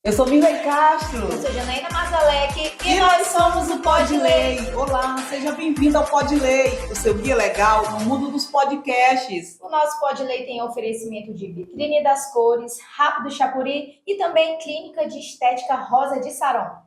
Eu sou Mirley Castro. Eu sou Janaína Mazalek e nós somos o Pod Lei. Olá, seja bem-vindo ao Pod Lei, o seu guia legal no mundo dos podcasts. O nosso Pod Lei tem oferecimento de Vitrine das Cores, Rápido Chapuri e também Clínica de Estética Rosa de Saron.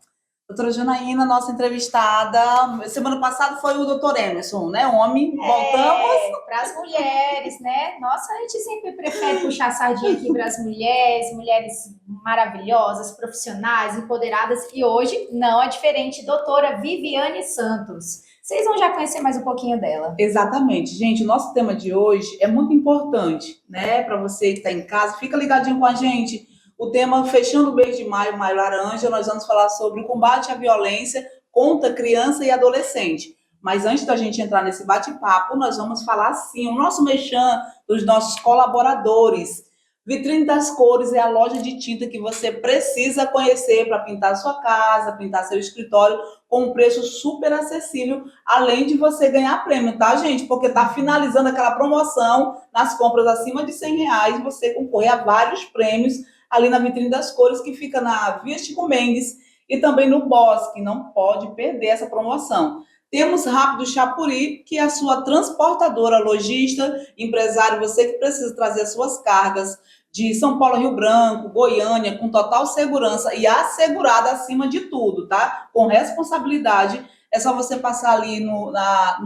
Doutora Janaína, nossa entrevistada, semana passada foi o doutor Emerson, né? Homem, voltamos. Para as mulheres, né? Nossa, a gente sempre prefere puxar a sardinha aqui para as mulheres maravilhosas, profissionais, empoderadas. E hoje não é diferente, doutora Viviane Santos. Vocês vão já conhecer mais um pouquinho dela. Exatamente, gente. O nosso tema de hoje é muito importante, né? Para você que está em casa, fica ligadinho com a gente. O tema, fechando o mês de maio, Maio Laranja, nós vamos falar sobre o combate à violência contra criança e adolescente. Mas antes da gente entrar nesse bate-papo, nós vamos falar, sim, o nosso merchan dos nossos colaboradores. Vitrine das Cores é a loja de tinta que você precisa conhecer para pintar sua casa, pintar seu escritório, com um preço super acessível, além de você ganhar prêmio, tá, gente? Porque tá finalizando aquela promoção nas compras acima de R$100, você concorrer a vários prêmios ali na Vitrine das Cores, que fica na Via Chico Mendes e também no Bosque. Não pode perder essa promoção. Temos Rápido Chapuri, que é a sua transportadora, lojista, empresário, você que precisa trazer as suas cargas de São Paulo, Rio Branco, Goiânia, com total segurança e assegurada acima de tudo, tá? Com responsabilidade. É só você passar ali no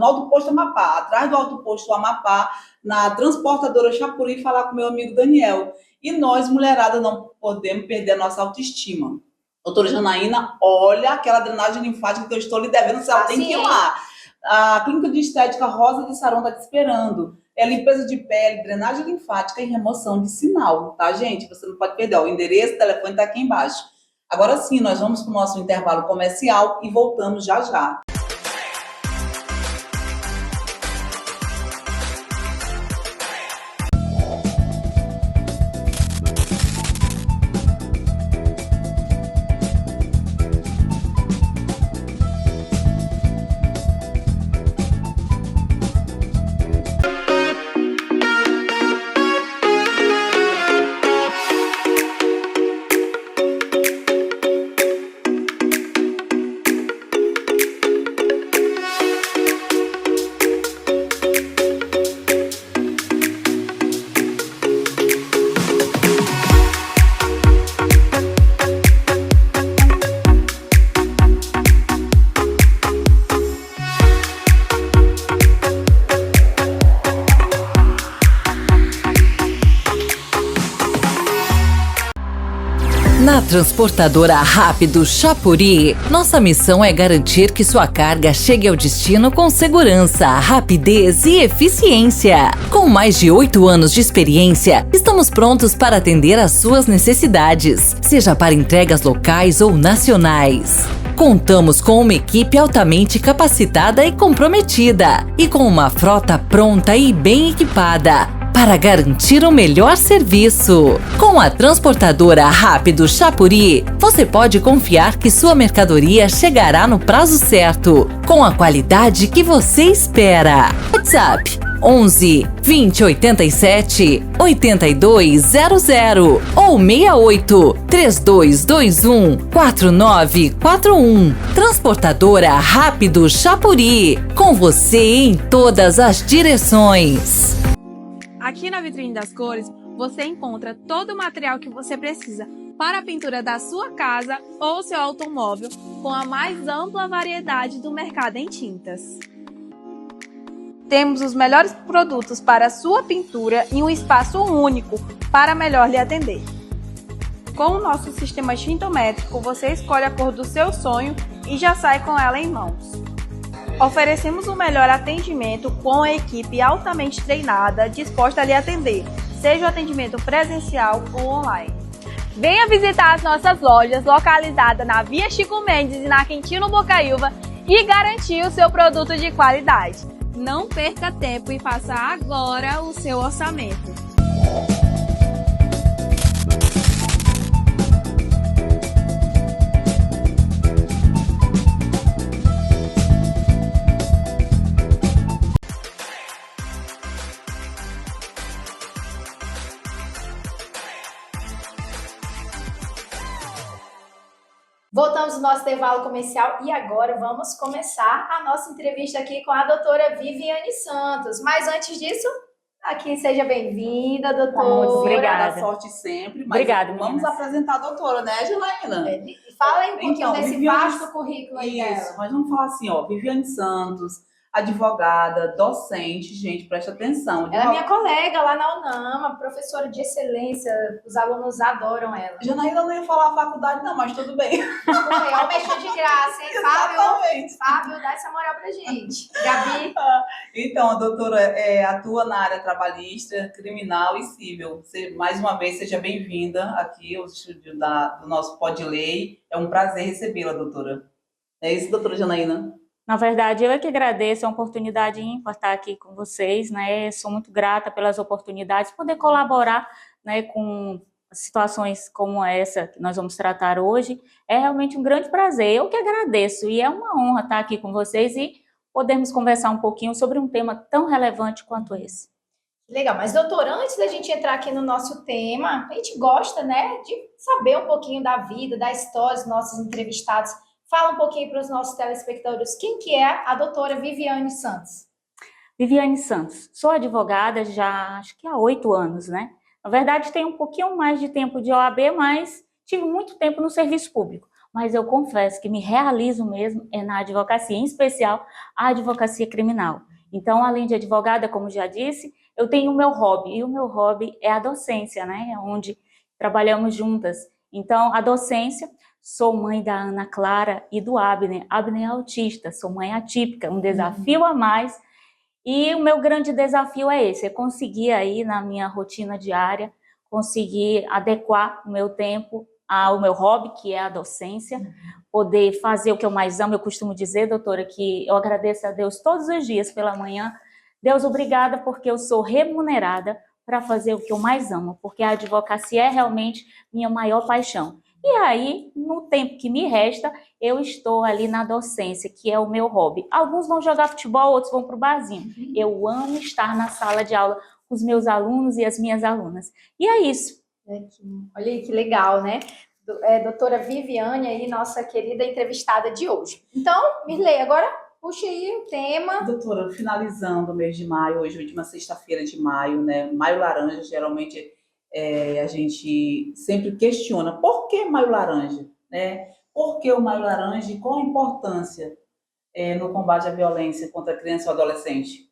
Alto Posto Amapá, atrás do Alto Posto Amapá, na transportadora Chapuri, e falar com meu amigo Daniel. E nós, mulherada, não podemos perder a nossa autoestima. Doutora Janaína, olha aquela drenagem linfática que eu estou lhe devendo, se ela tem que ir lá. A Clínica de Estética Rosa de Saron está te esperando. É limpeza de pele, drenagem linfática e remoção de sinal, tá, gente? Você não pode perder. O endereço, o telefone está aqui embaixo. Agora sim, nós vamos para o nosso intervalo comercial e voltamos já já. Na Transportadora Rápido Chapuri, nossa missão é garantir que sua carga chegue ao destino com segurança, rapidez e eficiência. Com mais de 8 anos de experiência, estamos prontos para atender às suas necessidades, seja para entregas locais ou nacionais. Contamos com uma equipe altamente capacitada e comprometida, e com uma frota pronta e bem equipada para garantir o melhor serviço. Com a Transportadora Rápido Chapuri, você pode confiar que sua mercadoria chegará no prazo certo, com a qualidade que você espera. WhatsApp 11 20 87 8200 ou 68 3221 4941. Transportadora Rápido Chapuri, com você em todas as direções. Aqui na Vitrine das Cores, você encontra todo o material que você precisa para a pintura da sua casa ou seu automóvel, com a mais ampla variedade do mercado em tintas. Temos os melhores produtos para a sua pintura em um espaço único para melhor lhe atender. Com o nosso sistema tintométrico, você escolhe a cor do seu sonho e já sai com ela em mãos. Oferecemos o melhor atendimento com a equipe altamente treinada, disposta a lhe atender, seja o atendimento presencial ou online. Venha visitar as nossas lojas localizadas na Via Chico Mendes e na Quintino Bocaiúva e garantir o seu produto de qualidade. Não perca tempo e faça agora o seu orçamento. Voltamos ao nosso intervalo comercial e agora vamos começar a nossa entrevista aqui com a doutora Viviane Santos. Mas antes disso, aqui seja bem-vinda, doutora. Muito Obrigada. Da sorte sempre. Mas Obrigada, vamos meninas. apresentar a doutora, né, Janaína? Fala aí um pouquinho Então, desse Viviane- vasto currículo aí Isso, dela. mas vamos falar assim, ó, Viviane Santos, advogada, docente, gente, presta atenção. Ela é minha colega lá na UNAMA, professora de excelência, os alunos adoram ela. Janaína não ia falar a faculdade, não, mas tudo bem. Desculpa aí, ó, o mexão de graça, hein, Fábio? Exatamente. Fábio, dá essa moral pra gente. Gabi, Então, a doutora atua na área trabalhista, criminal e civil. Mais uma vez, seja bem-vinda aqui ao estúdio do nosso Pod Lei. É um prazer recebê-la, doutora. É isso, doutora Janaína? Na verdade, eu é que agradeço a oportunidade ímpar estar aqui com vocês, né? Sou muito grata pelas oportunidades, poder colaborar, né, com situações como essa que nós vamos tratar hoje. É realmente um grande prazer. Eu que agradeço e é uma honra estar aqui com vocês e podermos conversar um pouquinho sobre um tema tão relevante quanto esse. legal. Mas, doutora, antes da gente entrar aqui no nosso tema, a gente gosta, né, de saber um pouquinho da vida, da história dos nossos entrevistados. Fala um pouquinho para os nossos telespectadores quem que é a doutora Viviane Santos. Viviane Santos, sou advogada já acho que há 8 anos, né? Na verdade, tenho um pouquinho mais de tempo de OAB, mas tive muito tempo no serviço público. Mas eu confesso que me realizo mesmo na advocacia, em especial a advocacia criminal. Então, além de advogada, como já disse, eu tenho o meu hobby, e o meu hobby é a docência, né? Onde trabalhamos juntas. Então, a docência, sou mãe da Ana Clara e do Abner. Abner é autista, sou mãe atípica, um desafio a mais. E o meu grande desafio é esse, é conseguir aí na minha rotina diária, conseguir adequar o meu tempo ao meu hobby, que é a docência, poder fazer o que eu mais amo. Eu costumo dizer, doutora, que eu agradeço a Deus todos os dias pela manhã. Deus, obrigada, porque eu sou remunerada para fazer o que eu mais amo, porque a advocacia é realmente minha maior paixão. E aí, no tempo que me resta, eu estou ali na docência, que é o meu hobby. Alguns vão jogar futebol, outros vão para o barzinho. Eu amo estar na sala de aula com os meus alunos e as minhas alunas. E é isso. Olha aí que legal, né? Doutora Viviane aí, nossa querida entrevistada de hoje. Então, Mirley, agora puxa aí o tema. Doutora, finalizando o mês de maio, hoje, última sexta-feira de maio, né? Maio laranja, geralmente a gente sempre questiona por que maio laranja, né? Por que o maio laranja e qual a importância no combate à violência contra a criança e o adolescente?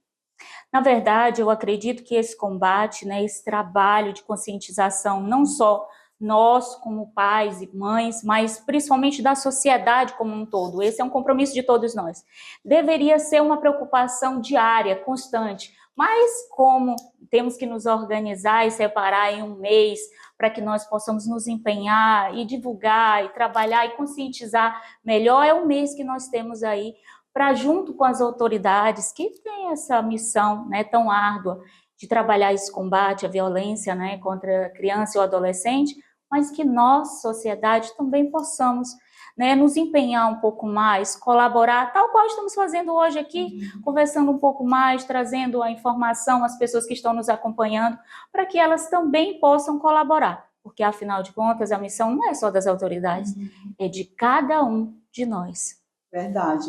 Na verdade, eu acredito que esse combate, né, esse trabalho de conscientização, não só nós como pais e mães, mas principalmente da sociedade como um todo, esse é um compromisso de todos nós, deveria ser uma preocupação diária, constante, mas como temos que nos organizar e separar em um mês para que nós possamos nos empenhar e divulgar e trabalhar e conscientizar melhor, é o mês que nós temos aí para, junto com as autoridades que têm essa missão, né, tão árdua de trabalhar esse combate à violência, né, contra a criança e o adolescente, mas que nós, sociedade, também possamos, né, nos empenhar um pouco mais, colaborar, tal qual estamos fazendo hoje aqui, conversando um pouco mais, trazendo a informação às pessoas que estão nos acompanhando, para que elas também possam colaborar, porque, afinal de contas, a missão não é só das autoridades, é de cada um de nós. Verdade.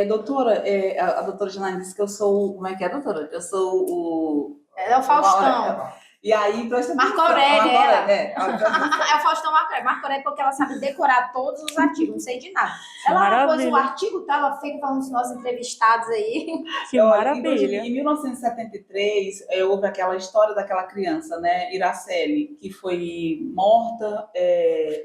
Doutora, a doutora Janaína disse que eu sou como é que é, doutora? Eu sou o... É o Faustão. E aí, presta Marco Aurélio, é o Faustão Marco Aurélio. Marco Aurélio porque ela sabe decorar todos os artigos, não sei de nada. Ela Maravilha. pôs o artigo, tava feito falando dos nossos entrevistados aí. Que maravilha. Em 1973, houve aquela história daquela criança, né, Iraceli, que foi morta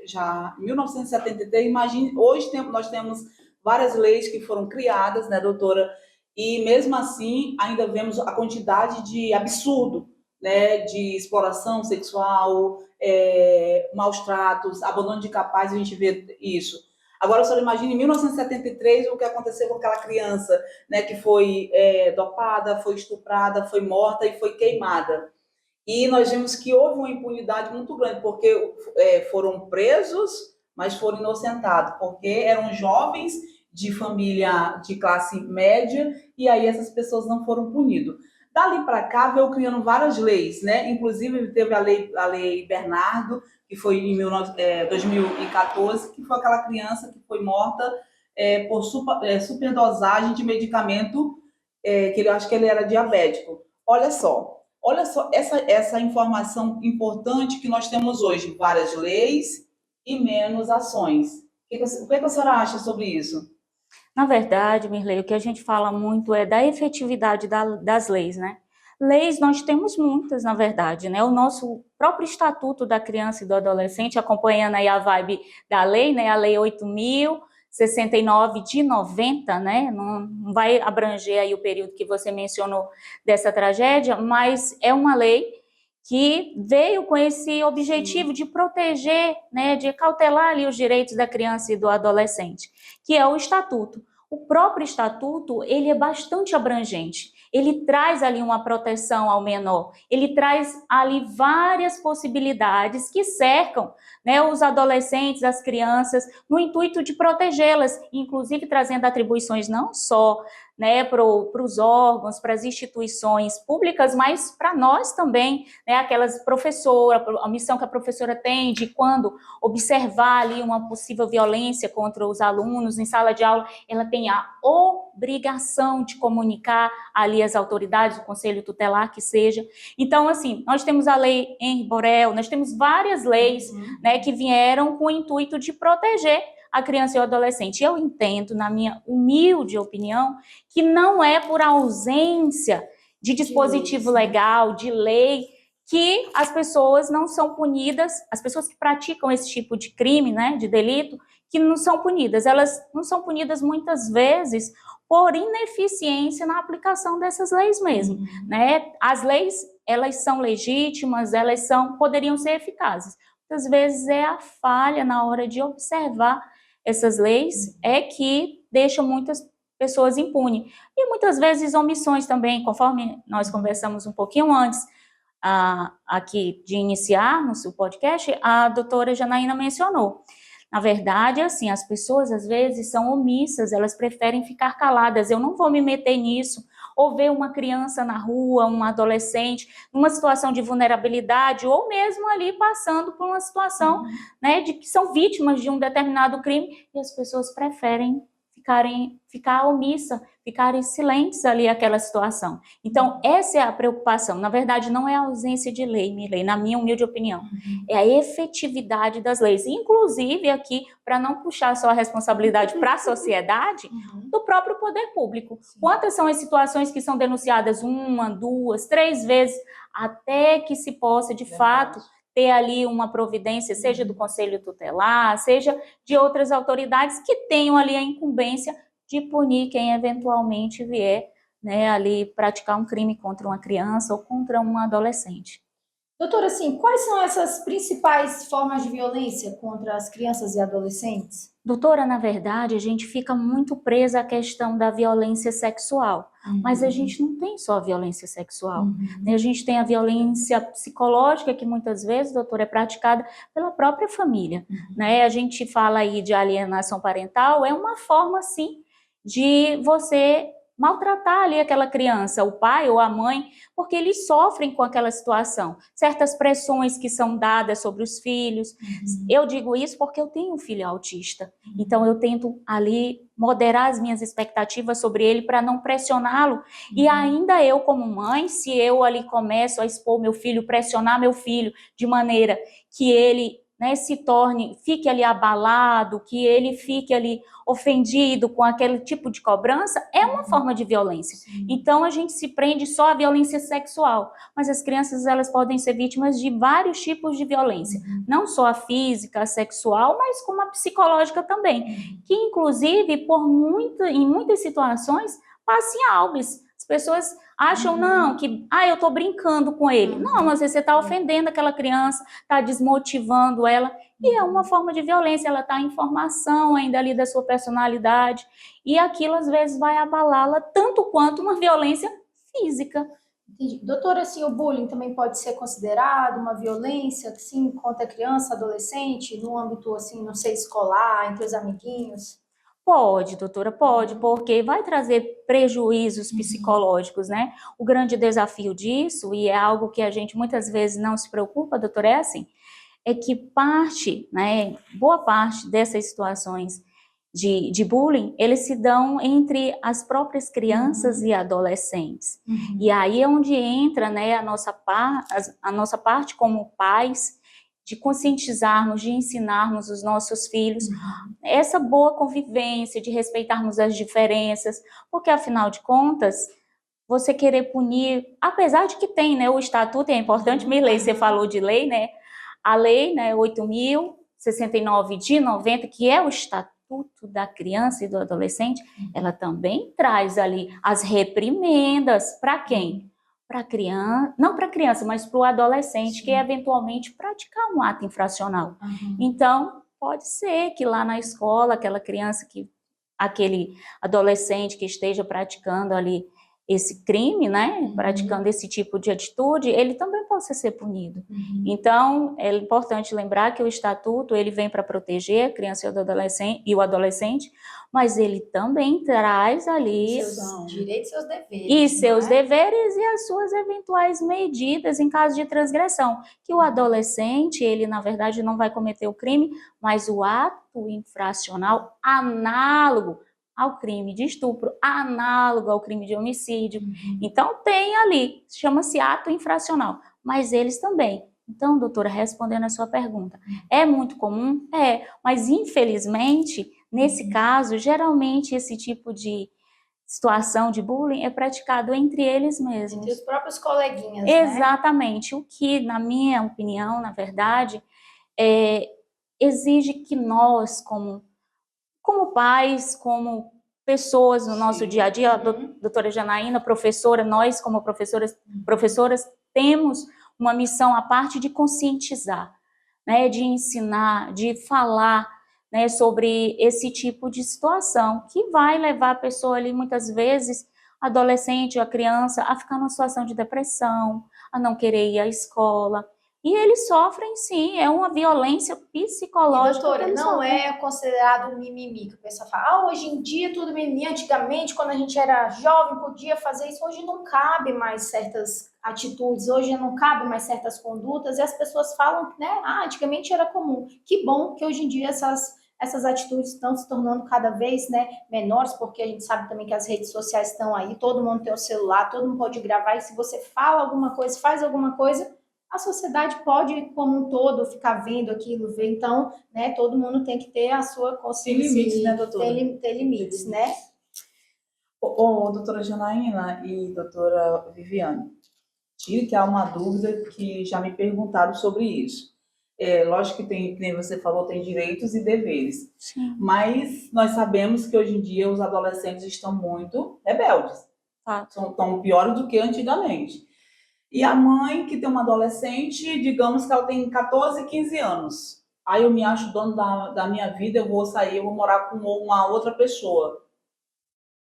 já em 1973. Imagine, hoje nós temos várias leis que foram criadas, né, doutora? E mesmo assim, ainda vemos a quantidade de absurdo, né, de exploração sexual, maus tratos, abandono de capaz, a gente vê isso. Agora, a senhora imagina, em 1973, o que aconteceu com aquela criança, né, que foi dopada, foi estuprada, foi morta e foi queimada. E nós vemos que houve uma impunidade muito grande, porque foram presos, mas foram inocentados, porque eram jovens de família de classe média, e aí essas pessoas não foram punidas. Dali para cá veio criando várias leis, né? Inclusive teve a lei Bernardo, que foi em 2014, que foi aquela criança que foi morta por superdosagem de medicamento, que eu acho que ele era diabético. Olha só essa informação importante que nós temos hoje, várias leis e menos ações. O que a senhora acha sobre isso? Na verdade, Mirlei, o que a gente fala muito é da efetividade das leis, né? Leis nós temos muitas, na verdade, né? O nosso próprio Estatuto da Criança e do Adolescente, acompanhando aí a vibe da lei, né? A Lei 8.069 de 90, né? Não vai abranger aí o período que você mencionou dessa tragédia, mas é uma lei que veio com esse objetivo de proteger, né, de cautelar ali os direitos da criança e do adolescente, que é o Estatuto. O próprio Estatuto, ele é bastante abrangente, ele traz ali uma proteção ao menor, ele traz ali várias possibilidades que cercam, né, os adolescentes, as crianças, no intuito de protegê-las, inclusive trazendo atribuições não só, né, para os órgãos, para as instituições públicas, mas para nós também, né, aquelas professoras, a missão que a professora tem de quando observar ali uma possível violência contra os alunos em sala de aula, ela tem a obrigação de comunicar ali às autoridades, o conselho tutelar que seja. Então, assim, nós temos a lei Henri Borel, nós temos várias leis, né, que vieram com o intuito de proteger a criança e o adolescente. Eu entendo, na minha humilde opinião, que não é por ausência de dispositivo legal, de lei, que as pessoas não são punidas, as pessoas que praticam esse tipo de crime, né, de delito, que não são punidas. Elas não são punidas muitas vezes por ineficiência na aplicação dessas leis mesmo, né? As leis, elas são legítimas, poderiam ser eficazes. Muitas vezes é a falha na hora de observar essas leis é que deixam muitas pessoas impunes. E muitas vezes omissões também, conforme nós conversamos um pouquinho antes aqui de iniciar no seu podcast, a doutora Janaína mencionou. Na verdade, assim, as pessoas às vezes são omissas, elas preferem ficar caladas. Eu não vou me meter nisso. Ou ver uma criança na rua, um adolescente, numa situação de vulnerabilidade, ou mesmo ali passando por uma situação, né, de que são vítimas de um determinado crime, e as pessoas preferem ficar omissa, ficarem silentes ali aquela situação. Então, essa é a preocupação. Na verdade, não é a ausência de lei, Mirlei, na minha humilde opinião. É a efetividade das leis. Inclusive, aqui, para não puxar só a responsabilidade para a sociedade, do próprio poder público. Quantas são as situações que são denunciadas 1, 2, 3 vezes, até que se possa, de fato, ter ali uma providência, seja do Conselho Tutelar, seja de outras autoridades que tenham ali a incumbência de punir quem eventualmente vier, né, ali praticar um crime contra uma criança ou contra um adolescente. Doutora, assim, quais são essas principais formas de violência contra as crianças e adolescentes? Doutora, na verdade, a gente fica muito presa à questão da violência sexual, mas a gente não tem só a violência sexual, né? A gente tem a violência psicológica, que muitas vezes, doutora, é praticada pela própria família, né? A gente fala aí de alienação parental, é uma forma, sim, de você maltratar ali aquela criança, o pai ou a mãe, porque eles sofrem com aquela situação. Certas pressões que são dadas sobre os filhos. Eu digo isso porque eu tenho um filho autista. Então, eu tento ali moderar as minhas expectativas sobre ele para não pressioná-lo. E ainda eu, como mãe, se eu ali começo a expor meu filho, pressionar meu filho de maneira que ele, né, fique ali abalado, que ele fique ali ofendido com aquele tipo de cobrança, é uma forma de violência. Então, a gente se prende só à violência sexual, mas as crianças, elas podem ser vítimas de vários tipos de violência, não só a física, a sexual, mas como a psicológica também, que inclusive, em muitas situações, passa em albis. As pessoas acham, não, que eu estou brincando com ele. Não, mas você está ofendendo aquela criança, está desmotivando ela. E é uma forma de violência, ela está em formação ainda ali da sua personalidade. E aquilo, às vezes, vai abalá-la tanto quanto uma violência física. Entendi. Doutora, assim, o bullying também pode ser considerado uma violência, assim, contra a criança, adolescente, no âmbito, assim, não sei, escolar, entre os amiguinhos? Pode, doutora, pode, porque vai trazer prejuízos psicológicos, né? O grande desafio disso, e é algo que a gente muitas vezes não se preocupa, doutora, é assim, é que parte, né, boa parte dessas situações de bullying, eles se dão entre as próprias crianças e adolescentes. E aí é onde entra, né, a nossa parte como pais, de conscientizarmos, de ensinarmos os nossos filhos essa boa convivência, de respeitarmos as diferenças, porque afinal de contas, você querer punir, apesar de que tem, né, o estatuto, é importante, Mirlei, você falou de lei, né, a lei, né, 8.069 de 90, que é o estatuto da criança e do adolescente, ela também traz ali as reprimendas para quem? Para criança, não para criança, mas para o adolescente que eventualmente praticar um ato infracional. Então, pode ser que lá na escola, aquele adolescente que esteja praticando ali esse crime, né, praticando esse tipo de atitude, ele também possa ser punido. Então, é importante lembrar que o estatuto, ele vem para proteger a criança e o adolescente, mas ele também traz ali Seus direitos e seus deveres. E seus deveres e as suas eventuais medidas em caso de transgressão. Que o adolescente, ele na verdade não vai cometer o crime, mas o ato infracional análogo ao crime de estupro, análogo ao crime de homicídio. Então tem ali, chama-se ato infracional, mas eles também. Então, doutora, respondendo a sua pergunta, é muito comum? É, mas infelizmente, nesse caso, geralmente esse tipo de situação de bullying é praticado entre eles mesmos. Entre os próprios coleguinhas, Exatamente. O que, na minha opinião, na verdade, exige que nós, como pais, como pessoas no nosso dia a dia, a doutora Janaína, professora, nós como professoras temos uma missão à parte de conscientizar, né, de ensinar, de falar, né, sobre esse tipo de situação, que vai levar a pessoa ali, muitas vezes, adolescente ou a criança, a ficar numa situação de depressão, a não querer ir à escola. E eles sofrem, sim, é uma violência psicológica. E, doutora, não é considerado mimimi, que o pessoal fala, hoje em dia tudo mimimi, antigamente, quando a gente era jovem, podia fazer isso, hoje não cabe mais certas atitudes, hoje não cabe mais certas condutas, e as pessoas falam, né, antigamente era comum. Que bom que hoje em dia essas atitudes estão se tornando cada vez, né, menores, porque a gente sabe também que as redes sociais estão aí, todo mundo tem o celular, todo mundo pode gravar, e se você fala alguma coisa, faz alguma coisa, a sociedade pode, como um todo, ficar vendo aquilo, ver. Então, né, todo mundo tem que ter a sua consciência. Tem limites, né, doutora? Ter limites, né? Doutora Janaína e doutora Viviane, tive que há uma dúvida que já me perguntaram sobre isso. Lógico que tem, como você falou, tem direitos e deveres. Sim. Mas nós sabemos que hoje em dia os adolescentes estão muito rebeldes. Estão piores do que antigamente. E a mãe que tem uma adolescente, digamos que ela tem 14, 15 anos. Aí eu me acho dono da minha vida, eu vou sair, eu vou morar com uma outra pessoa.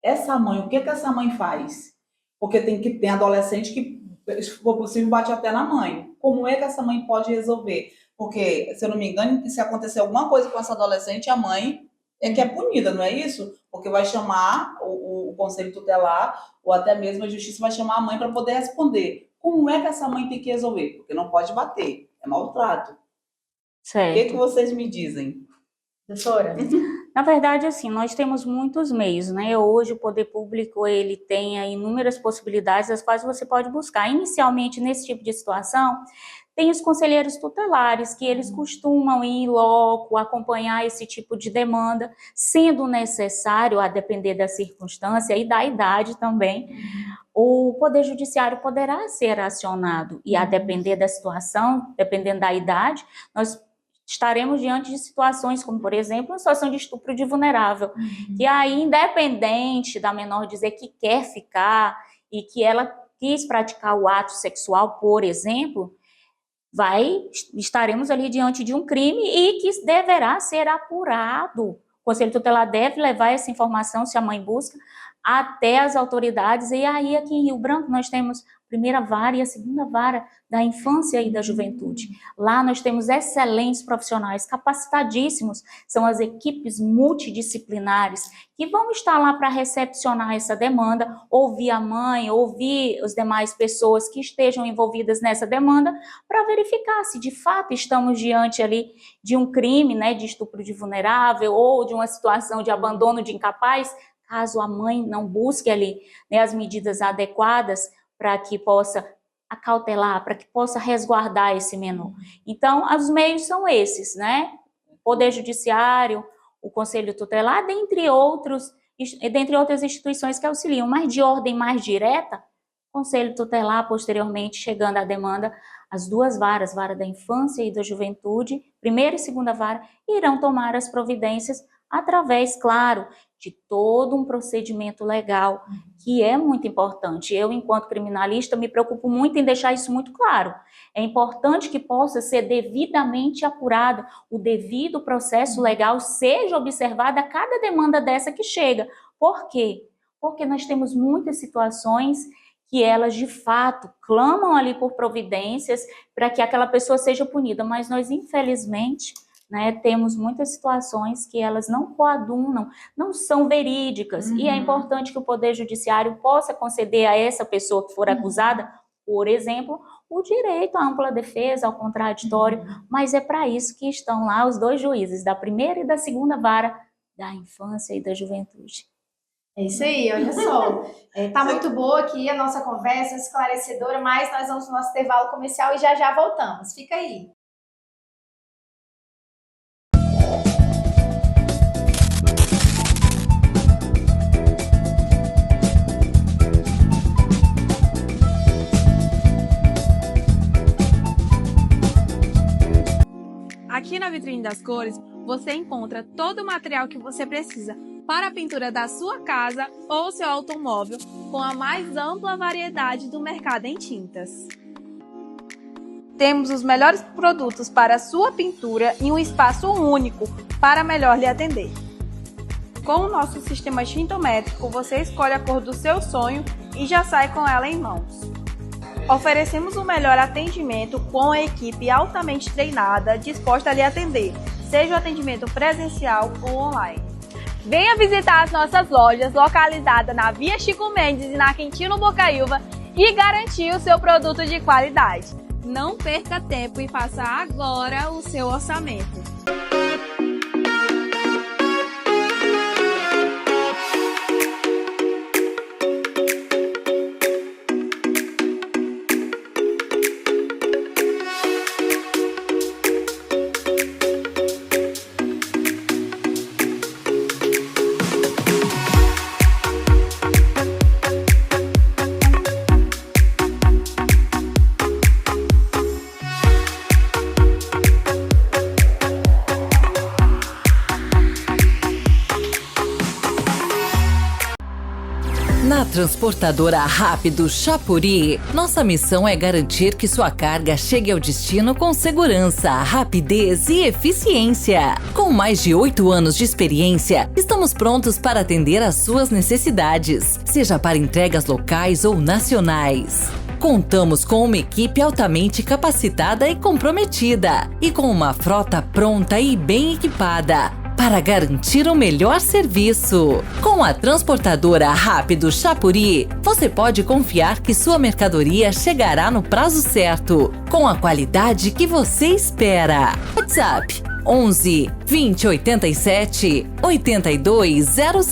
Essa mãe, o que essa mãe faz? Porque tem adolescente que, se for possível, bate até na mãe. Como é que essa mãe pode resolver? Porque, se eu não me engano, se acontecer alguma coisa com essa adolescente, a mãe é que é punida, não é isso? Porque vai chamar o conselho tutelar, ou até mesmo a justiça vai chamar a mãe para poder responder. Como é que essa mãe tem que resolver? Porque não pode bater, é maltrato. Certo. O que vocês me dizem? Doutora? Na verdade, assim, nós temos muitos meios, né? Hoje o poder público, ele tem inúmeras possibilidades as quais você pode buscar. Inicialmente, nesse tipo de situação, tem os conselheiros tutelares, que eles costumam ir em loco, acompanhar esse tipo de demanda, sendo necessário, a depender da circunstância e da idade também, o Poder Judiciário poderá ser acionado. E a depender da situação, dependendo da idade, nós estaremos diante de situações como, por exemplo, uma situação de estupro de vulnerável. E aí, independente da menor dizer que quer ficar e que ela quis praticar o ato sexual, por exemplo, estaremos ali diante de um crime e que deverá ser apurado. O Conselho Tutelar deve levar essa informação, se a mãe busca, até as autoridades. E aí, aqui em Rio Branco, nós temos a primeira vara e a segunda vara da infância e da juventude. Lá nós temos excelentes profissionais, capacitadíssimos, são as equipes multidisciplinares que vão estar lá para recepcionar essa demanda, ouvir a mãe, ouvir as demais pessoas que estejam envolvidas nessa demanda, para verificar se de fato estamos diante ali de um crime, né, de estupro de vulnerável ou de uma situação de abandono de incapaz, caso a mãe não busque ali, né, as medidas adequadas para que possa acautelar, para que possa resguardar esse menor. Então, os meios são esses, né? Poder Judiciário, o Conselho Tutelar, dentre outras instituições que auxiliam, mas de ordem mais direta, Conselho Tutelar, posteriormente, chegando à demanda, as duas varas, vara da infância e da juventude, primeira e segunda vara, irão tomar as providências através, claro, de todo um procedimento legal, que é muito importante. Eu, enquanto criminalista, me preocupo muito em deixar isso muito claro. É importante que possa ser devidamente apurado, o devido processo legal seja observado a cada demanda dessa que chega. Por quê? Porque nós temos muitas situações que elas, de fato, clamam ali por providências para que aquela pessoa seja punida, mas nós, infelizmente, né, temos muitas situações que elas não coadunam, não são verídicas, e é importante que o Poder Judiciário possa conceder a essa pessoa que for acusada, por exemplo, o direito à ampla defesa, ao contraditório, mas é para isso que estão lá os dois juízes, da primeira e da segunda vara da infância e da juventude. É isso aí, olha só. Tá muito boa aqui a nossa conversa, esclarecedora, mas nós vamos no nosso intervalo comercial e já já voltamos. Fica aí. Aqui na Vitrine das Cores, você encontra todo o material que você precisa para a pintura da sua casa ou seu automóvel, com a mais ampla variedade do mercado em tintas. Temos os melhores produtos para a sua pintura em um espaço único para melhor lhe atender. Com o nosso sistema tintométrico, você escolhe a cor do seu sonho e já sai com ela em mãos. Oferecemos o melhor atendimento com a equipe altamente treinada, disposta a lhe atender, seja o atendimento presencial ou online. Venha visitar as nossas lojas localizadas na Via Chico Mendes e na Quintino Bocaiúva e garantir o seu produto de qualidade. Não perca tempo e faça agora o seu orçamento. Na Transportadora Rápido Chapuri, nossa missão é garantir que sua carga chegue ao destino com segurança, rapidez e eficiência. Com mais de 8 anos de experiência, estamos prontos para atender às suas necessidades, seja para entregas locais ou nacionais. Contamos com uma equipe altamente capacitada e comprometida, e com uma frota pronta e bem equipada para garantir o melhor serviço. Com a Transportadora Rápido Chapuri, você pode confiar que sua mercadoria chegará no prazo certo, com a qualidade que você espera. WhatsApp 11 20 87 8200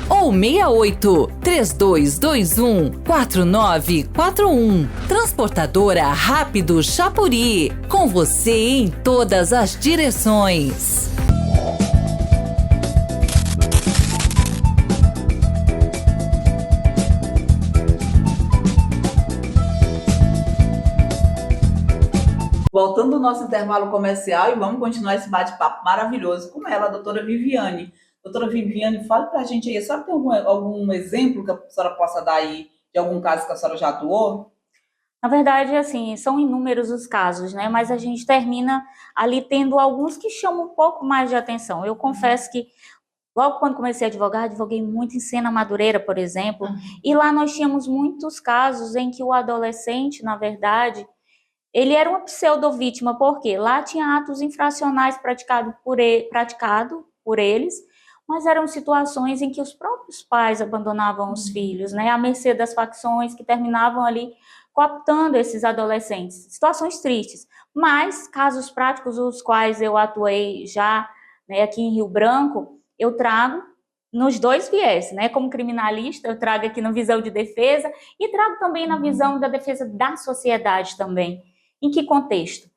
ou 68 3221 4941. Transportadora Rápido Chapuri, com você em todas as direções. Voltando ao nosso intervalo comercial e vamos continuar esse bate-papo maravilhoso com ela, a doutora Viviane. Doutora Viviane, fale para a gente aí, a senhora tem algum exemplo que a senhora possa dar aí de algum caso que a senhora já atuou? Na verdade, assim, são inúmeros os casos, né? Mas a gente termina ali tendo alguns que chamam um pouco mais de atenção. Eu confesso que Logo quando comecei a advogar, advoguei muito em Sena Madureira, por exemplo, e lá nós tínhamos muitos casos em que o adolescente, na verdade, ele era uma pseudo-vítima, porque lá tinha atos infracionais praticados por eles, mas eram situações em que os próprios pais abandonavam os filhos, né, à mercê das facções que terminavam ali cooptando esses adolescentes. Situações tristes, mas casos práticos, os quais eu atuei já, né, aqui em Rio Branco, eu trago nos dois viés, né? Como criminalista, eu trago aqui na visão de defesa e trago também na visão da defesa da sociedade também. Em que contexto?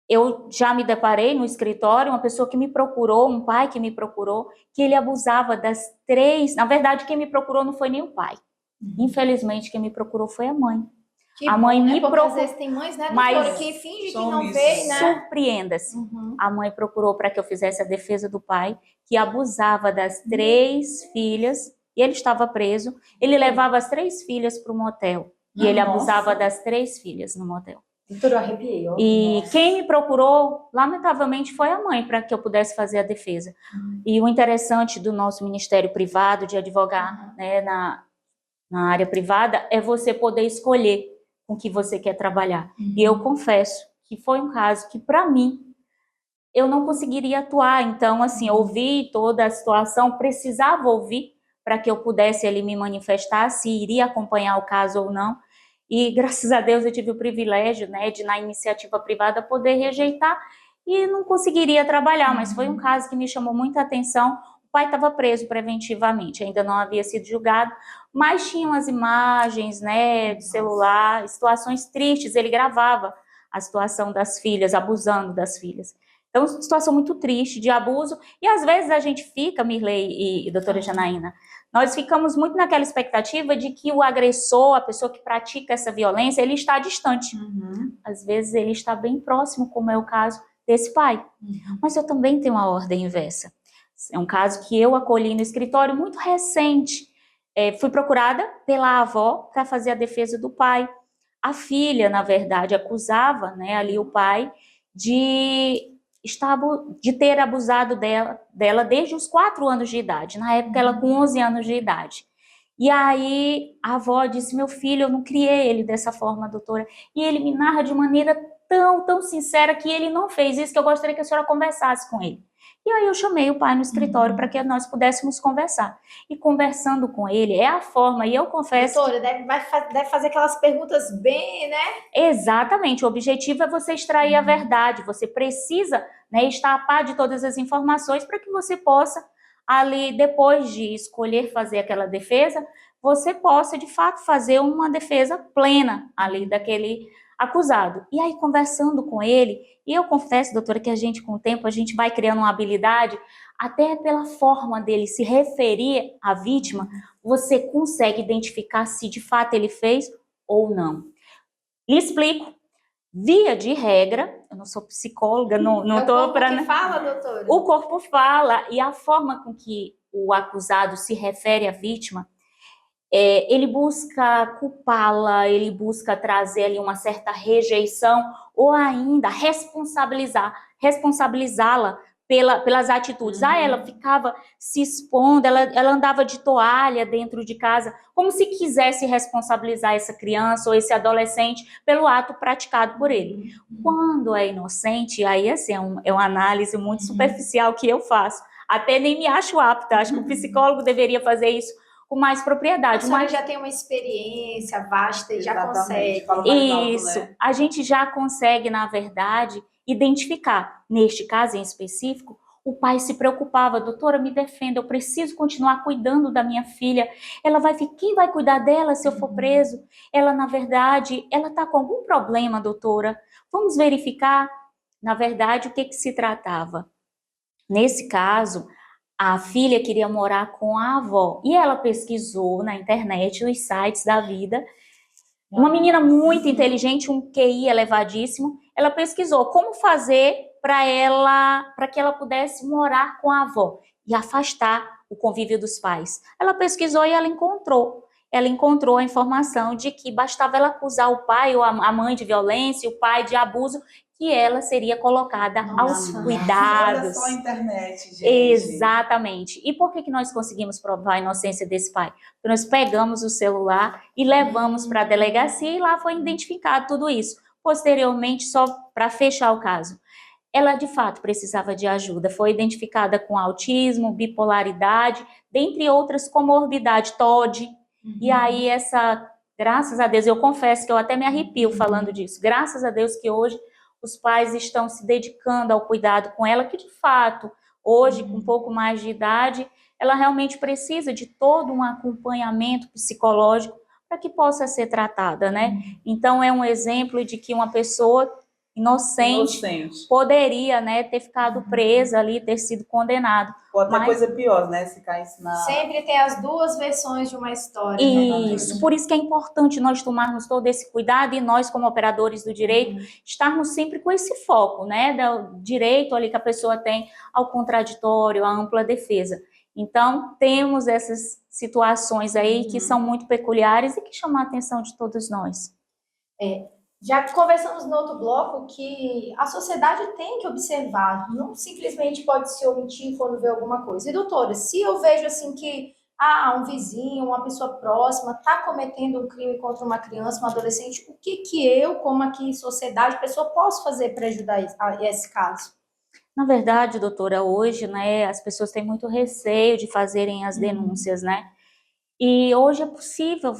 Eu já me deparei no escritório, uma pessoa que me procurou, um pai que me procurou, que ele abusava das 3... Na verdade, quem me procurou não foi nem o pai. Infelizmente, quem me procurou foi a mãe. Que a mãe bom, né? me Porque procurou, às vezes tem mães, né, mas doutora, que finge que não vê, né? Surpreenda-se. A mãe procurou para que eu fizesse a defesa do pai, que abusava das 3 filhas, e ele estava preso. Ele levava as 3 filhas para o motel, e ele abusava das 3 filhas no motel. Doutora, eu arrepiei. E quem me procurou, lamentavelmente, foi a mãe, para que eu pudesse fazer a defesa. E o interessante do nosso Ministério Privado, de advogar, né, na área privada, é você poder escolher com que você quer trabalhar. E eu confesso que foi um caso que, para mim, eu não conseguiria atuar. Então, assim, ouvi toda a situação, precisava ouvir para que eu pudesse ali me manifestar, se iria acompanhar o caso ou não. E, graças a Deus, eu tive o privilégio, né, de, na iniciativa privada, poder rejeitar e não conseguiria trabalhar. Mas foi um caso que me chamou muita atenção. O pai estava preso preventivamente, ainda não havia sido julgado, mas tinham as imagens, né, de celular, situações tristes. Ele gravava a situação das filhas, abusando das filhas. Então, situação muito triste, de abuso, e às vezes a gente fica, Mirley e doutora Janaína, nós ficamos muito naquela expectativa de que o agressor, a pessoa que pratica essa violência, ele está distante. Às vezes ele está bem próximo, como é o caso desse pai. Mas eu também tenho a ordem inversa. É um caso que eu acolhi no escritório muito recente. Fui procurada pela avó para fazer a defesa do pai. A filha, na verdade, acusava, né, ali o pai de ter abusado dela desde os 4 anos de idade. Na época, ela com 11 anos de idade. E aí, a avó disse, meu filho, eu não criei ele dessa forma, doutora. E ele me narra de maneira tão sincera que ele não fez isso, que eu gostaria que a senhora conversasse com ele. E aí eu chamei o pai no escritório para que nós pudéssemos conversar. E conversando com ele, é a forma, e eu confesso... Doutora, deve fazer aquelas perguntas bem, né? Exatamente, o objetivo é você extrair a verdade, você precisa, né, estar a par de todas as informações para que você possa, ali, depois de escolher fazer aquela defesa, você possa, de fato, fazer uma defesa plena ali daquele acusado. E aí, conversando com ele, e eu confesso, doutora, que a gente, com o tempo, a gente vai criando uma habilidade, até pela forma dele se referir à vítima, você consegue identificar se de fato ele fez ou não. Lhe explico. Via de regra, eu não sou psicóloga, não estou para... O corpo que fala, doutora? O corpo fala, e a forma com que o acusado se refere à vítima, ele busca culpá-la, ele busca trazer ali uma certa rejeição, ou ainda responsabilizá-la pelas atitudes. Ela ficava se expondo, ela andava de toalha dentro de casa, como se quisesse responsabilizar essa criança ou esse adolescente pelo ato praticado por ele. Quando é inocente, aí assim, é uma análise muito superficial que eu faço. Até nem me acho apta, acho que o psicólogo deveria fazer isso com mais propriedade. Mas já tem uma experiência vasta e já consegue. Isso, né? A gente já consegue, na verdade, identificar. Neste caso em específico, o pai se preocupava, doutora, me defenda, eu preciso continuar cuidando da minha filha. Quem vai cuidar dela se eu for preso? Ela, na verdade, ela está com algum problema, doutora? Vamos verificar, na verdade, o que se tratava. Nesse caso, a filha queria morar com a avó e ela pesquisou na internet, nos sites da vida. Uma menina muito inteligente, um QI elevadíssimo, ela pesquisou como fazer para que ela pudesse morar com a avó e afastar o convívio dos pais. Ela pesquisou e ela encontrou a informação de que bastava ela acusar o pai ou a mãe de violência, o pai de abuso, que ela seria colocada aos cuidados. Olha só a internet, gente. Exatamente. E por que nós conseguimos provar a inocência desse pai? Porque nós pegamos o celular e levamos para a delegacia e lá foi identificado tudo isso. Posteriormente, só para fechar o caso, ela de fato precisava de ajuda, foi identificada com autismo, bipolaridade, dentre outras comorbidades, TOD. E aí graças a Deus, eu confesso que eu até me arrepio falando disso, graças a Deus que hoje os pais estão se dedicando ao cuidado com ela, que de fato, hoje, com um pouco mais de idade, ela realmente precisa de todo um acompanhamento psicológico para que possa ser tratada, né? Então, é um exemplo de que uma pessoa inocente. Poderia, né, ter ficado presa ali, ter sido condenado. Ou até coisa pior, né? Se caísse na... Sempre tem as duas versões de uma história. Isso, por isso que é importante nós tomarmos todo esse cuidado e nós, como operadores do direito, estarmos sempre com esse foco, né, do direito ali que a pessoa tem ao contraditório, à ampla defesa. Então, temos essas situações aí que são muito peculiares e que chamam a atenção de todos nós. Já conversamos no outro bloco que a sociedade tem que observar, não simplesmente pode se omitir quando vê alguma coisa. E, doutora, se eu vejo assim que um vizinho, uma pessoa próxima está cometendo um crime contra uma criança, uma adolescente, o que eu, como aqui sociedade, pessoa, posso fazer para ajudar esse caso? Na verdade, doutora, hoje, né, as pessoas têm muito receio de fazerem as denúncias, né? E hoje é possível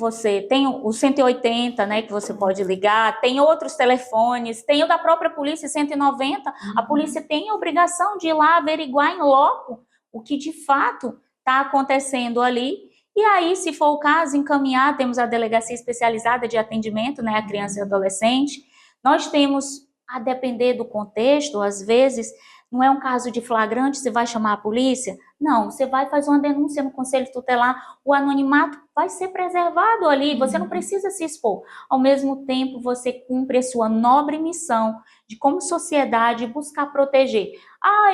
tem o 180, né, que você pode ligar, tem outros telefones, tem o da própria polícia, 190, a polícia tem a obrigação de ir lá averiguar em loco o que de fato está acontecendo ali, e aí, se for o caso, encaminhar, temos a delegacia especializada de atendimento, né, a criança e adolescente, nós temos, a depender do contexto, às vezes, não é um caso de flagrante, você vai chamar a polícia? Não, você vai fazer uma denúncia no conselho tutelar, o anonimato vai ser preservado ali, você não precisa se expor. Ao mesmo tempo, você cumpre a sua nobre missão de, como sociedade, buscar proteger.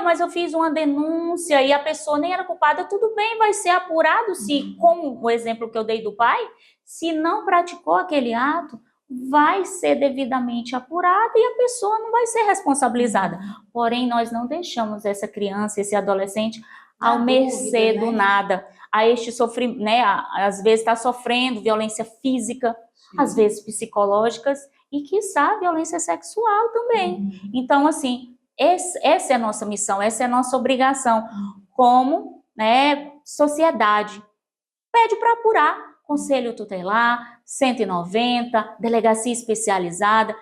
Mas eu fiz uma denúncia e a pessoa nem era culpada, tudo bem, vai ser apurado se, como o exemplo que eu dei do pai, se não praticou aquele ato, vai ser devidamente apurado e a pessoa não vai ser responsabilizada. Porém, nós não deixamos essa criança, esse adolescente, ao mercê do nada. A este sofrimento, né? Às vezes está sofrendo violência física, às vezes psicológicas e, quiçá, violência sexual também. Então, assim, essa é a nossa missão, essa é a nossa obrigação como, né, sociedade. Pede para apurar. Conselho tutelar, 190, delegacia especializada,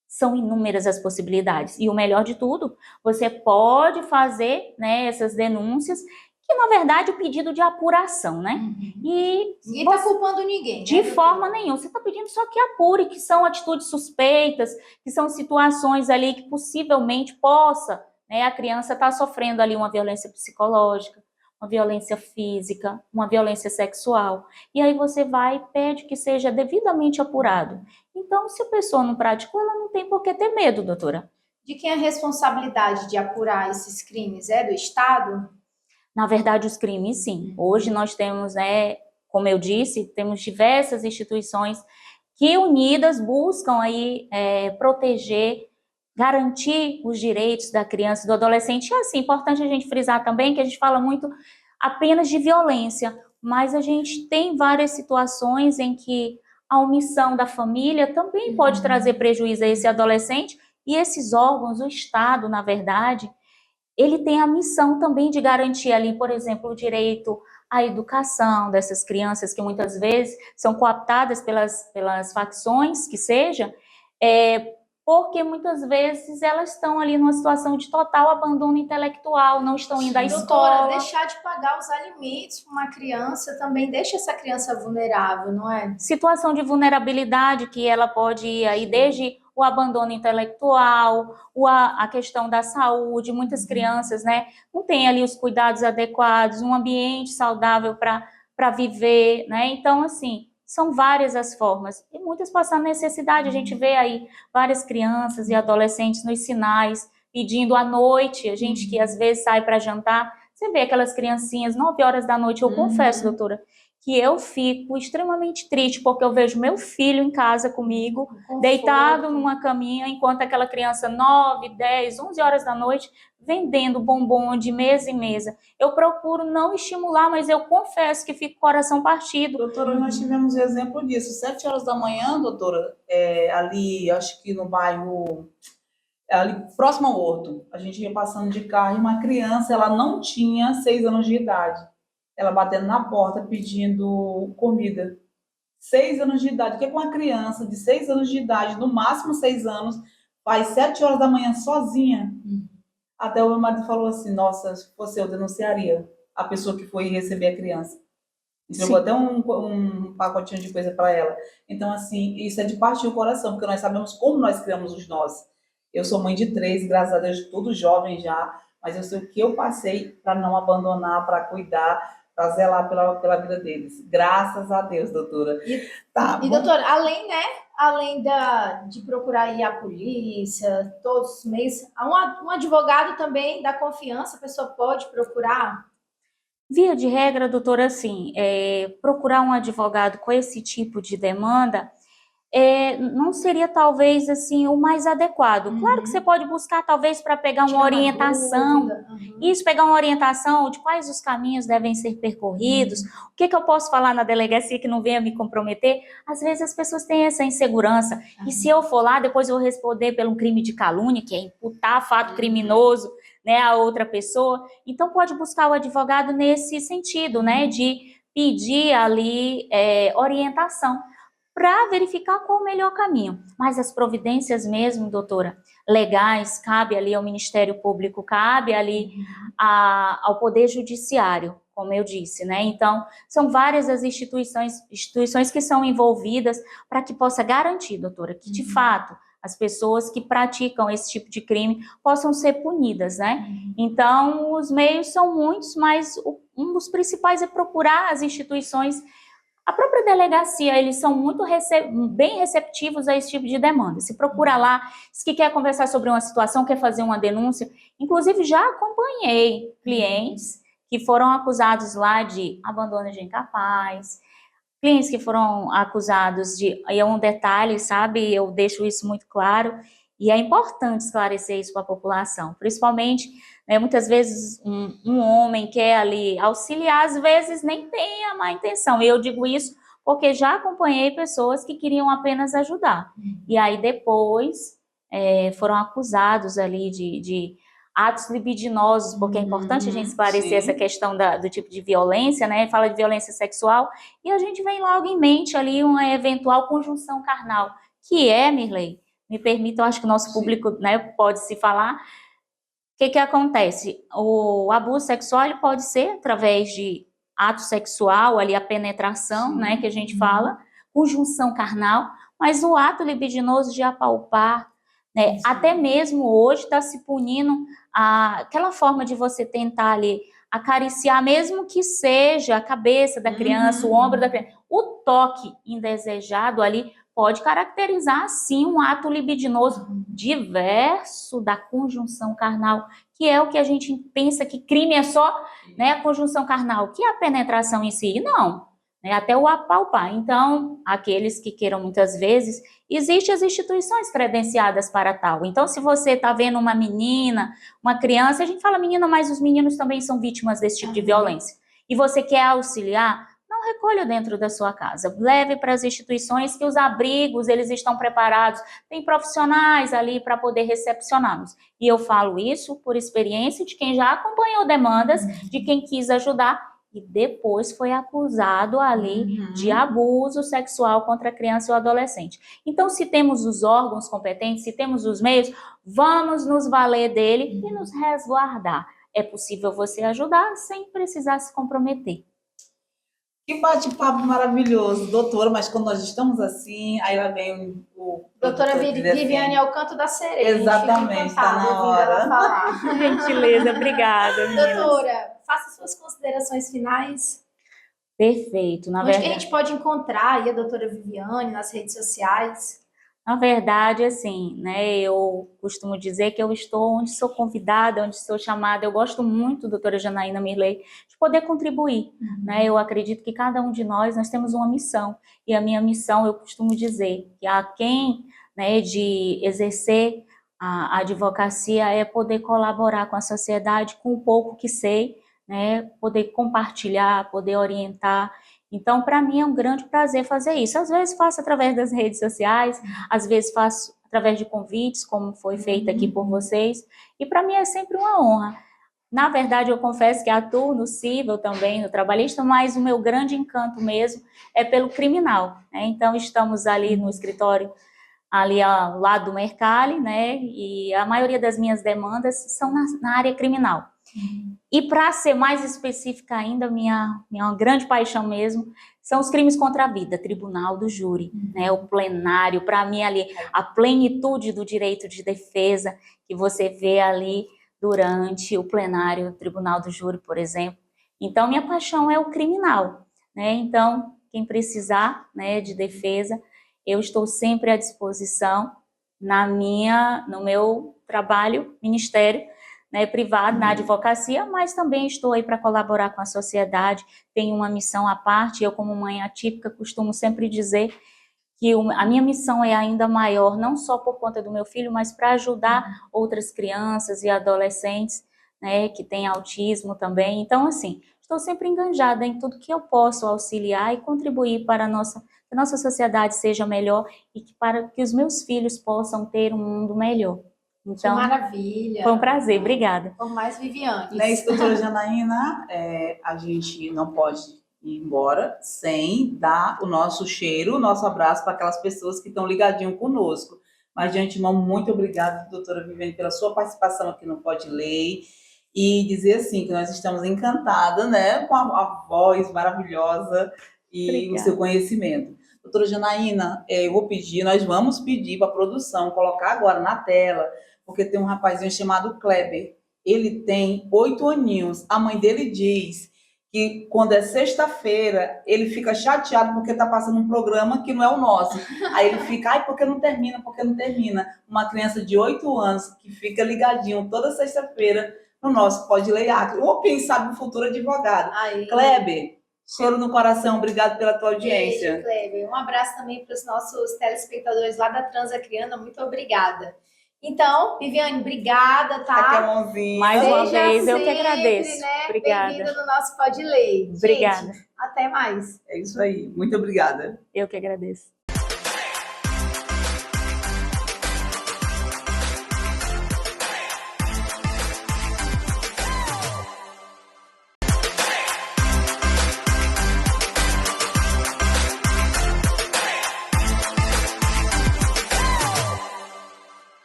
são inúmeras as possibilidades. E o melhor de tudo, você pode fazer, né, essas denúncias, que na verdade é o pedido de apuração, né? E ninguém está culpando ninguém. De forma nenhuma, você está pedindo só que apure, que são atitudes suspeitas, que são situações ali que possivelmente possa, né, a criança estar sofrendo ali uma violência psicológica, uma violência física, uma violência sexual. E aí você vai e pede que seja devidamente apurado. Então, se a pessoa não praticou, ela não tem por que ter medo, doutora. De quem é a responsabilidade de apurar esses crimes? É do Estado? Na verdade, os crimes, sim. Hoje nós temos, né, como eu disse, temos diversas instituições que unidas buscam aí proteger, garantir os direitos da criança e do adolescente. E assim, é importante a gente frisar também que a gente fala muito apenas de violência, mas a gente tem várias situações em que a omissão da família também pode trazer prejuízo a esse adolescente, e esses órgãos, o Estado, na verdade, ele tem a missão também de garantir ali, por exemplo, o direito à educação dessas crianças que muitas vezes são cooptadas pelas facções, que seja, porque muitas vezes elas estão ali numa situação de total abandono intelectual, não estão indo à escola. Doutora, deixar de pagar os alimentos para uma criança também deixa essa criança vulnerável, não é? Situação de vulnerabilidade que ela pode ir aí desde o abandono intelectual, a questão da saúde, muitas crianças, né, não têm ali os cuidados adequados, um ambiente saudável para viver, né, então, assim, são várias as formas, e muitas passam necessidade, a gente vê aí várias crianças e adolescentes nos sinais, pedindo à noite, a gente que às vezes sai para jantar, você vê aquelas criancinhas, 9 horas da noite, eu confesso, doutora, que eu fico extremamente triste, porque eu vejo meu filho em casa comigo, deitado numa caminha, enquanto aquela criança 9, 10, 11 horas da noite, vendendo bombom de mesa em mesa. Eu procuro não estimular, mas eu confesso que fico com o coração partido. Doutora, nós tivemos um exemplo disso. 7 horas da manhã, doutora, ali, acho que no bairro, ali próximo ao Horto, a gente ia passando de carro e uma criança, ela não tinha 6 anos de idade. Ela batendo na porta pedindo comida. 6 anos de idade. O que é que uma criança de 6 anos de idade, no máximo 6 anos, faz 7 horas da manhã sozinha? Até o meu marido falou assim, nossa, se fosse eu, denunciaria a pessoa que foi receber a criança. Entregou até um pacotinho de coisa para ela. Então, assim, isso é de partir o coração, porque nós sabemos como nós criamos os nossos. Eu sou mãe de 3, graças a Deus, todos jovens já, mas eu sei o que eu passei para não abandonar, para cuidar, para zelar pela vida deles. Graças a Deus, doutora. Doutora, além de procurar ir à polícia, todos os meses, um advogado também da confiança, a pessoa pode procurar? Via de regra, doutora, assim, procurar um advogado com esse tipo de demanda não seria talvez assim o mais adequado. Claro que você pode buscar talvez para pegar uma orientação, pegar uma orientação de quais os caminhos devem ser percorridos, o que eu posso falar na delegacia que não venha me comprometer. Às vezes as pessoas têm essa insegurança, e se eu for lá, depois eu vou responder pelo crime de calúnia, que é imputar fato criminoso, né, a outra pessoa. Então pode buscar o advogado nesse sentido, né, de pedir ali orientação, para verificar qual o melhor caminho. Mas as providências mesmo, doutora, legais, cabe ali ao Ministério Público, cabe ali ao Poder Judiciário, como eu disse, né? Então, são várias as instituições que são envolvidas para que possa garantir, doutora, que de fato as pessoas que praticam esse tipo de crime possam ser punidas, né? Então, os meios são muitos, mas um dos principais é procurar as instituições. A própria delegacia, eles são muito bem receptivos a esse tipo de demanda. Se procura lá, se quer conversar sobre uma situação, quer fazer uma denúncia. Inclusive, já acompanhei clientes que foram acusados lá de abandono de incapaz, clientes que foram acusados de... E é um detalhe, sabe? Eu deixo isso muito claro. E é importante esclarecer isso para a população, principalmente, né, muitas vezes um homem quer ali auxiliar, às vezes nem tem a má intenção. E eu digo isso porque já acompanhei pessoas que queriam apenas ajudar. E aí depois foram acusados ali de atos libidinosos, porque é importante a gente esclarecer essa questão do tipo de violência, né? Fala de violência sexual, e a gente vem logo em mente ali uma eventual conjunção carnal, que Mirley, me permita, eu acho que o nosso público, né, pode se falar. O que acontece? O abuso sexual ele pode ser através de ato sexual, ali a penetração, né, que a gente fala, conjunção carnal, mas o ato libidinoso de apalpar, né, até mesmo hoje está se punindo aquela forma de você tentar ali acariciar, mesmo que seja a cabeça da criança, o ombro da criança, o toque indesejado ali pode caracterizar, sim, um ato libidinoso diverso da conjunção carnal, que é o que a gente pensa que crime é só, né, a conjunção carnal, que é a penetração em si. Não, né, até o apalpar. Então, aqueles que queiram muitas vezes, existem as instituições credenciadas para tal. Então, se você está vendo uma menina, uma criança, a gente fala menina, mas os meninos também são vítimas desse tipo de violência, e você quer auxiliar, não recolha dentro da sua casa, leve para as instituições que os abrigos, eles estão preparados, tem profissionais ali para poder recepcioná-los. E eu falo isso por experiência de quem já acompanhou demandas, de quem quis ajudar e depois foi acusado ali de abuso sexual contra a criança ou adolescente. Então, se temos os órgãos competentes, se temos os meios, vamos nos valer dele e nos resguardar. É possível você ajudar sem precisar se comprometer. Que bate-papo maravilhoso, doutora, mas quando nós estamos assim, aí lá vem o... Doutora Viviane é o canto da sereia. Exatamente, está na hora. Gentileza, obrigada. Doutora, faça suas considerações finais. Perfeito, na verdade. Onde que a gente pode encontrar aí a doutora Viviane nas redes sociais? Na verdade, assim, né, eu costumo dizer que eu estou onde sou convidada, onde sou chamada. Eu gosto muito, doutora Janaína Mirley, de poder contribuir, né? Eu acredito que cada um de nós temos uma missão. E a minha missão, eu costumo dizer, que a quem, né, de exercer a advocacia é poder colaborar com a sociedade com o pouco que sei, né, poder compartilhar, poder orientar. Então, para mim é um grande prazer fazer isso. Às vezes faço através das redes sociais, às vezes faço através de convites, como foi feito aqui por vocês, e para mim é sempre uma honra. Na verdade, eu confesso que atuo no cível também, no trabalhista, mas o meu grande encanto mesmo é pelo criminal, né? Então, estamos ali no escritório, ali ao lado do Mercali, né? E a maioria das minhas demandas são na área criminal. E para ser mais específica ainda, minha grande paixão mesmo são os crimes contra a vida, tribunal do júri, né? O plenário, para mim ali, a plenitude do direito de defesa que você vê ali durante o plenário, tribunal do júri, por exemplo. Então, minha paixão é o criminal, né? Então, quem precisar, né, de defesa, eu estou sempre à disposição no meu trabalho, ministério, né, privado, na advocacia, mas também estou aí para colaborar com a sociedade, tenho uma missão à parte. Eu, como mãe atípica, costumo sempre dizer que a minha missão é ainda maior, não só por conta do meu filho, mas para ajudar outras crianças e adolescentes, né, que têm autismo também. Então, assim, estou sempre engajada em tudo que eu posso auxiliar e contribuir para que a nossa sociedade seja melhor e para que os meus filhos possam ter um mundo melhor. Então, que maravilha. Foi um prazer, obrigada. Por mais Viviane. Não é isso, doutora Janaína? A gente não pode ir embora sem dar o nosso cheiro, o nosso abraço para aquelas pessoas que estão ligadinho conosco. Mas, de antemão, muito obrigada, doutora Viviane, pela sua participação aqui no Pode Lei. E dizer assim que nós estamos encantadas, né, com a voz maravilhosa e Obrigada. o seu conhecimento. Doutora Janaína, nós vamos pedir para a produção colocar agora na tela, porque tem um rapazinho chamado Kleber. Ele tem 8 aninhos. A mãe dele diz que quando é sexta-feira, ele fica chateado porque está passando um programa que não é o nosso. Aí ele fica, por que não termina? Por que não termina? Uma criança de 8 anos que fica ligadinho toda sexta-feira no nosso Pode Lei Acre. Ou quem sabe o futuro advogado. Aí. Kleber, cheiro no coração, obrigado pela tua audiência. Beijo, Kleber. Um abraço também para os nossos telespectadores lá da Transacriana. Muito obrigada. Então, Viviane, obrigada, tá? Até a mãozinha. Mais uma Seja vez, eu que sempre, agradeço. né, Obrigada. bem-vinda no nosso Pode Lei. Obrigada. Gente, até mais. É isso aí. Muito obrigada. Eu que agradeço.